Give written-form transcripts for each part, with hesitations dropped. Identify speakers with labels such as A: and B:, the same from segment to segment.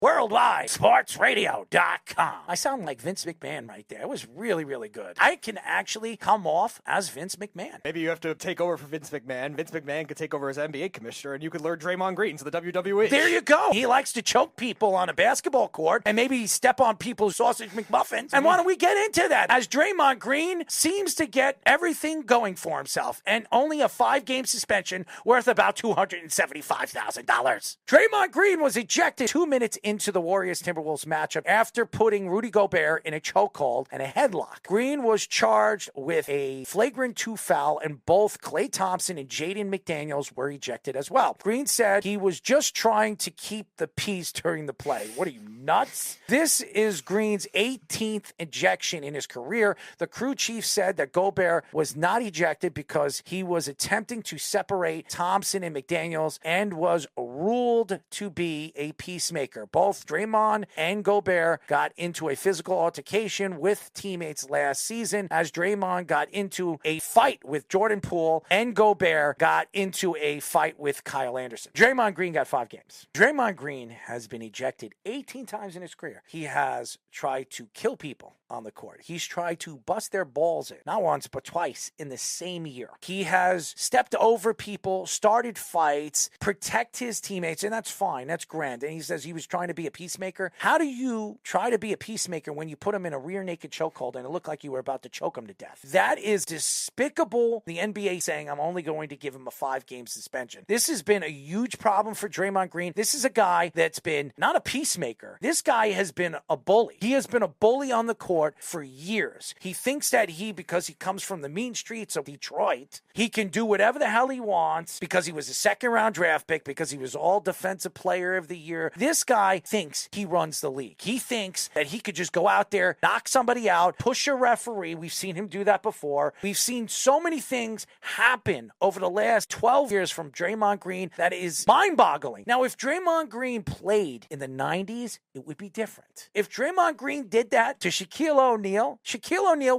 A: Worldwide sportsradio.com. I sound like Vince McMahon right there. It was really, really good. I can actually come off as Vince McMahon.
B: Maybe you have to take over for Vince McMahon. Vince McMahon could take over as NBA commissioner, and you could learn Draymond Green to the WWE.
A: There you go. He likes to choke people on a basketball court and maybe step on people's sausage McMuffins. And why don't we get into that? As Draymond Green seems to get everything going for himself and only a 5-game suspension worth about $275,000. Draymond Green was ejected 2 minutes into the Warriors-Timberwolves matchup after putting Rudy Gobert in a chokehold and a headlock. Green was charged with a flagrant 2 foul, and both Klay Thompson and Jaden McDaniels were ejected as well. Green said he was just trying to keep the peace during the play. What are you, nuts? This is Green's 18th ejection in his career. The crew chief said that Gobert was not ejected because he was attempting to separate Thompson and McDaniels and was ruled to be a peacemaker. Both Draymond and Gobert got into a physical altercation with teammates last season, as Draymond got into a fight with Jordan Poole and Gobert got into a fight with Kyle Anderson. Draymond Green got 5 games. Draymond Green has been ejected 18 times in his career. He has tried to kill people on the court. He's tried to bust their balls in, not once, but twice in the same year. He has stepped over people, started fights, protect his teammates, and that's fine. That's grand. And he says he was trying to be a peacemaker. How do you try to be a peacemaker when you put him in a rear naked chokehold and it looked like you were about to choke him to death? That is despicable. The NBA saying, I'm only going to give him a 5-game suspension. This has been a huge problem for Draymond Green. This is a guy that's been not a peacemaker. This guy has been a bully. He has been a bully on the court for years. He thinks that because he comes from the mean streets of Detroit, he can do whatever the hell he wants because he was a 2nd-round draft pick, because he was all defensive player of the year. This guy thinks he runs the league. He thinks that he could just go out there, knock somebody out, push a referee. We've seen him do that before. We've seen so many things happen over the last 12 years from Draymond Green that is mind-boggling. Now, if Draymond Green played in the 90s, it would be different. If Draymond Green did that to Shaquille O'Neal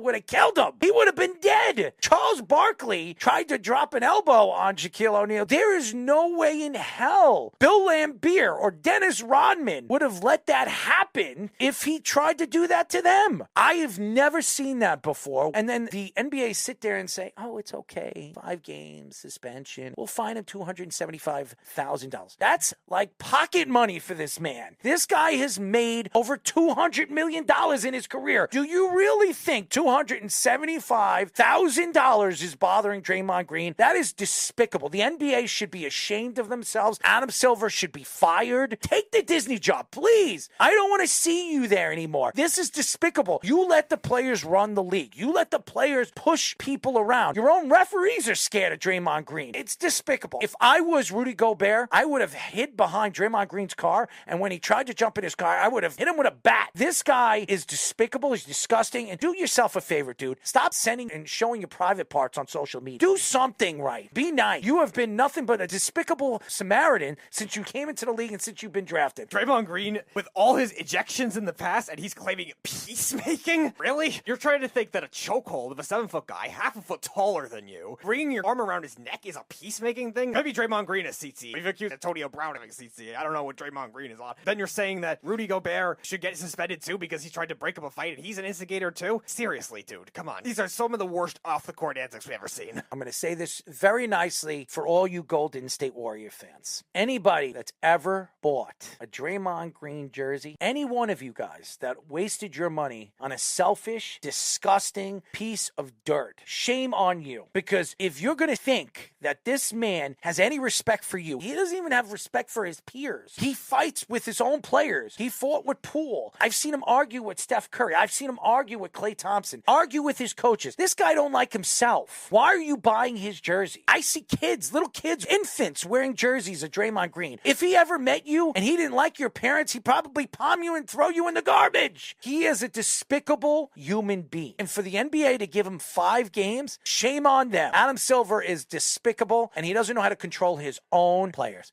A: would have killed him. He would have been dead. Charles Barkley tried to drop an elbow on Shaquille O'Neal. There is no way in hell Bill Laimbeer or Dennis Rodman would have let that happen if he tried to do that to them. I have never seen that before. And then the NBA sit there and say, oh, it's okay. 5 games, suspension. We'll fine him $275,000. That's like pocket money for this man. This guy has made over $200 million in his career. Do you really think $275,000 is bothering Draymond Green? That is despicable. The NBA should be ashamed of themselves. Adam Silver should be fired. Take the Disney job, please. I don't want to see you there anymore. This is despicable. You let the players run the league. You let the players push people around. Your own referees are scared of Draymond Green. It's despicable. If I was Rudy Gobert, I would have hid behind Draymond Green's car, and when he tried to jump in his car, I would have hit him with a bat. This guy is despicable. He's disgusting. And do yourself a favor, dude. Stop sending and showing your private parts on social media. Do something right. Be nice. You have been nothing but a despicable Samaritan since you came into the league and since you've been drafted.
B: Draymond Green, with all his ejections in the past, and he's claiming peacemaking? Really? You're trying to think that a chokehold of a 7-foot guy, half a foot taller than you, bringing your arm around his neck is a peacemaking thing? Maybe Draymond Green is CC. We've accused Antonio Brown of CC. I don't know what Draymond Green is on. Then you're saying that Rudy Gobert should get suspended too because he tried to break up a fight and he's an instigator too? Seriously, dude, come on. These are some of the worst off-the-court antics we've ever seen.
A: I'm going to say this very nicely for all you Golden State Warrior fans. Anybody that's ever bought a Draymond Green jersey, any one of you guys that wasted your money on a selfish, disgusting piece of dirt, shame on you. Because if you're going to think that this man has any respect for you, he doesn't even have respect for his peers. He fights with his own players. He fought with Poole. I've seen him argue with Steph Curry. I've seen him argue with Klay Thompson, argue with his coaches. This guy don't like himself. Why are you buying his jersey? I see kids, little kids, infants wearing jerseys of Draymond Green. If he ever met you and he didn't like your parents, he'd probably palm you and throw you in the garbage. He is a despicable human being. And for the NBA to give him 5 games, shame on them. Adam Silver is despicable, and he doesn't know how to control his own players.